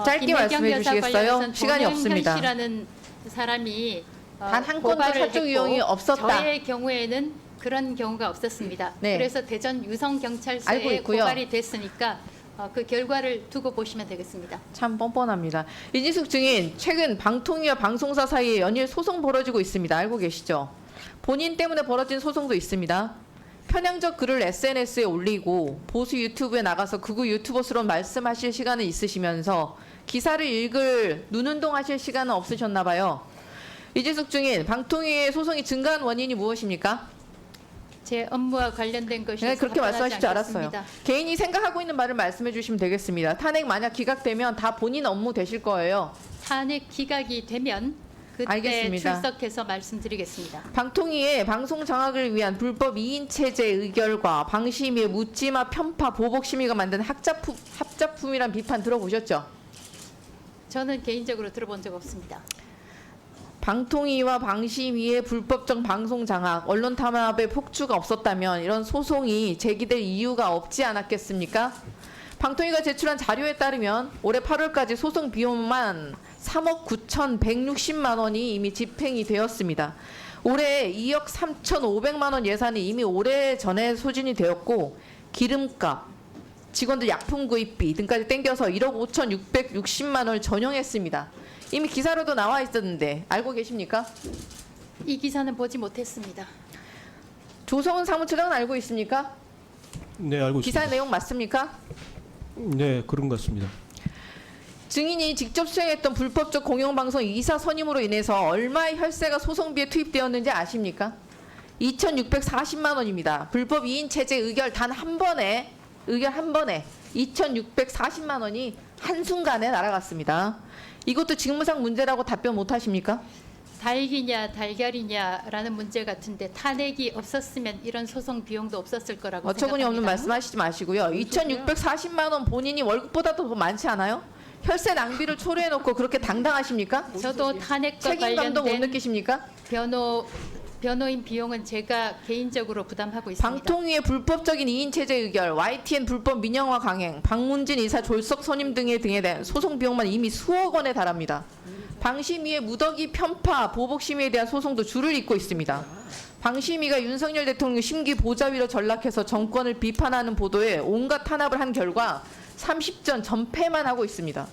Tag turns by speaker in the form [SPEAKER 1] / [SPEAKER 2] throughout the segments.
[SPEAKER 1] 짧게 말씀해 주시겠어요? 시간이 없습니다.
[SPEAKER 2] 씨라는 사람이
[SPEAKER 1] 단 한 건도
[SPEAKER 2] 고발을
[SPEAKER 1] 사적
[SPEAKER 2] 했고,
[SPEAKER 1] 유형이 없었다.
[SPEAKER 2] 저의 경우에는 그런 경우가 없었습니다.
[SPEAKER 1] 네.
[SPEAKER 2] 그래서 대전
[SPEAKER 1] 알고
[SPEAKER 2] 유성경찰서에
[SPEAKER 1] 있고요.
[SPEAKER 2] 고발이 됐으니까 그 결과를 두고 보시면 되겠습니다.
[SPEAKER 1] 참 뻔뻔합니다. 이진숙 증인, 최근 방통위와 방송사 사이에 연일 소송 벌어지고 있습니다. 알고 계시죠? 본인 때문에 벌어진 소송도 있습니다. 편향적 글을 SNS에 올리고 보수 유튜브에 나가서 극우 유튜버스러운 말씀하실 시간은 있으시면서 기사를 읽을 눈운동하실 시간은 없으셨나 봐요. 이진숙 증인, 방통위의 소송이 증가한 원인이 무엇입니까?
[SPEAKER 2] 제 업무와 관련된 것이어서
[SPEAKER 1] 네, 그렇게 말씀하실 줄 알았어요.
[SPEAKER 2] 않겠습니다.
[SPEAKER 1] 개인이 생각하고 있는 말을 말씀해 주시면 되겠습니다. 탄핵 만약 기각되면 다 본인 업무 되실 거예요.
[SPEAKER 2] 탄핵 기각이 되면 그때
[SPEAKER 1] 알겠습니다.
[SPEAKER 2] 출석해서 말씀드리겠습니다.
[SPEAKER 1] 방통위의 방송 장악을 위한 불법 2인 체제 의결과 방심위의 묻지마 편파 보복 심의가 만든 합작품이란 비판 들어보셨죠?
[SPEAKER 2] 저는 개인적으로 들어본 적 없습니다.
[SPEAKER 1] 방통위와 방심위의 불법적 방송 장악, 언론 탄압의 폭주가 없었다면 이런 소송이 제기될 이유가 없지 않았겠습니까? 방통위가 제출한 자료에 따르면 올해 8월까지 소송 비용만 3억 9,160만 원이 이미 집행이 되었습니다. 올해 2억 3,500만 원 예산이 이미 오래전에 소진이 되었고 기름값, 직원들 약품 구입비 등까지 땡겨서 1억 5,660만 원을 전용했습니다. 이미 기사로도 나와 있었는데 알고 계십니까?
[SPEAKER 2] 이 기사는 보지 못했습니다.
[SPEAKER 1] 조성은 사무처장은 알고 있습니까?
[SPEAKER 3] 네, 알고 있습니다.
[SPEAKER 1] 기사 내용 맞습니까?
[SPEAKER 3] 네, 그런 것 같습니다.
[SPEAKER 1] 증인이 직접 수행했던 불법적 공영방송 이사 선임으로 인해서 얼마의 혈세가 소송비에 투입되었는지 아십니까? 2,640만 원입니다. 불법 2인 체제 의결 단 한 번에 2,640만 원이 한순간에 날아갔습니다. 이것도 직무상 문제라고 답변 못 하십니까?
[SPEAKER 2] 닭이냐 달걀이냐라는 문제 같은데 탄핵이 없었으면 이런 소송 비용도 없었을 거라고
[SPEAKER 1] 어처구니 없는
[SPEAKER 2] 생각합니다.
[SPEAKER 1] 말씀하시지 마시고요. 2,640만 원 본인이 월급보다도 더 많지 않아요? 혈세 낭비를 초래해놓고 그렇게 당당하십니까?
[SPEAKER 2] 저도 탄핵과
[SPEAKER 1] 책임감도 못
[SPEAKER 2] 관련된
[SPEAKER 1] 느끼십니까?
[SPEAKER 2] 변호인 비용은 제가 개인적으로 부담하고 있습니다.
[SPEAKER 1] 방통위의 불법적인 2인 체제 의결, YTN 불법 민영화 강행, 박문진 이사 졸속 선임 등에 대한 소송 비용만 이미 수억 원에 달합니다. 방심위의 무더기 편파, 보복 심의에 대한 소송도 줄을 잇고 있습니다. 방심위가 윤석열 대통령 심기 보좌위로 전락해서 정권을 비판하는 보도에 온갖 탄압을 한 결과 30전 전패만 하고 있습니다.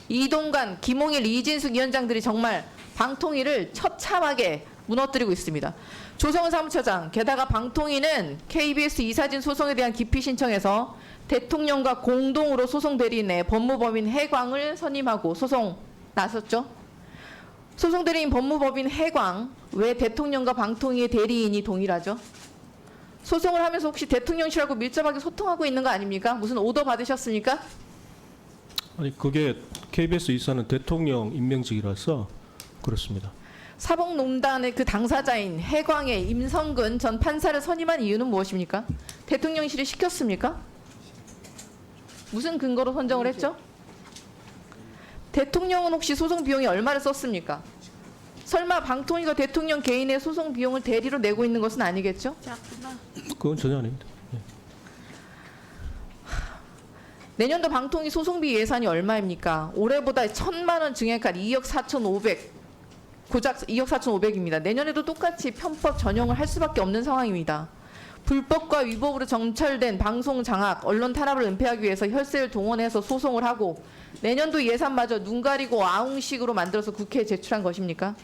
[SPEAKER 1] 이동관, 김홍일, 이진숙 위원장들이 정말 방통위를 처참하게 무너뜨리고 있습니다. 조성은 사무처장, 게다가 방통위는 KBS 이사진 소송에 대한 기피 신청에서 대통령과 공동으로 소송 대리인의 법무법인 해광을 선임하고 소송 나섰죠. 소송 대리인 법무법인 해광, 왜 대통령과 방통위의 대리인이 동일하죠? 소송을 하면서 혹시 대통령실하고 밀접하게 소통하고 있는 거 아닙니까? 무슨 오더 받으셨습니까?
[SPEAKER 3] 아니, 그게 KBS 이사는 대통령 임명직이라서 그렇습니다.
[SPEAKER 1] 사법농단의 그 당사자인 해광의 임성근 전 판사를 선임한 이유는 무엇입니까? 대통령실이 시켰습니까? 무슨 근거로 선정을 했죠? 대통령은 혹시 소송 비용이 얼마를 썼습니까? 설마 방통위가 대통령 개인의 소송 비용을 대리로 내고 있는 것은 아니겠죠?
[SPEAKER 3] 그건 전혀 아닙니다. 네.
[SPEAKER 1] 내년도 방통위 소송비 예산이 얼마입니까? 올해보다 1,000만 원 증액한 2억 4,500, 고작 2억 4,500입니다. 내년에도 똑같이 편법 전용을 할 수밖에 없는 상황입니다. 불법과 위법으로 정찰된 방송 장악, 언론 탄압을 은폐하기 위해서 혈세를 동원해서 소송을 하고 내년도 예산마저 눈 가리고 아웅식으로 만들어서 국회에 제출한 것입니까?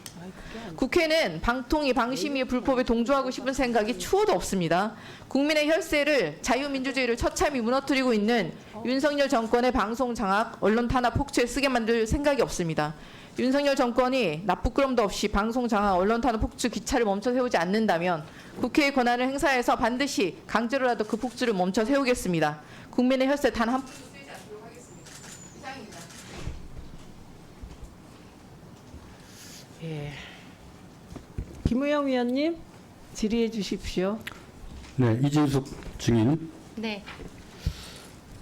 [SPEAKER 1] 국회는 방통위, 방심위의 불법에 동조하고 싶은 생각이 추호도 없습니다. 국민의 혈세를, 자유민주주의를 처참히 무너뜨리고 있는 윤석열 정권의 방송 장악, 언론 탄압 폭주에 쓰게 만들 생각이 없습니다. 윤석열 정권이 나쁘끄럼도 없이 방송 장악, 언론 탄압 폭주 기차를 멈춰 세우지 않는다면 국회의 권한을 행사해서 반드시 강제로라도 그 폭주를 멈춰 세우겠습니다. 국민의 혈세 단 한 푼도 쓰지 않도록 하겠습니다. 이상입니다.
[SPEAKER 4] 예. 김우영 위원님 질의해 주십시오.
[SPEAKER 5] 네, 이진숙 증인.
[SPEAKER 2] 네.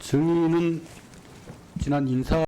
[SPEAKER 5] 증인은 지난 인사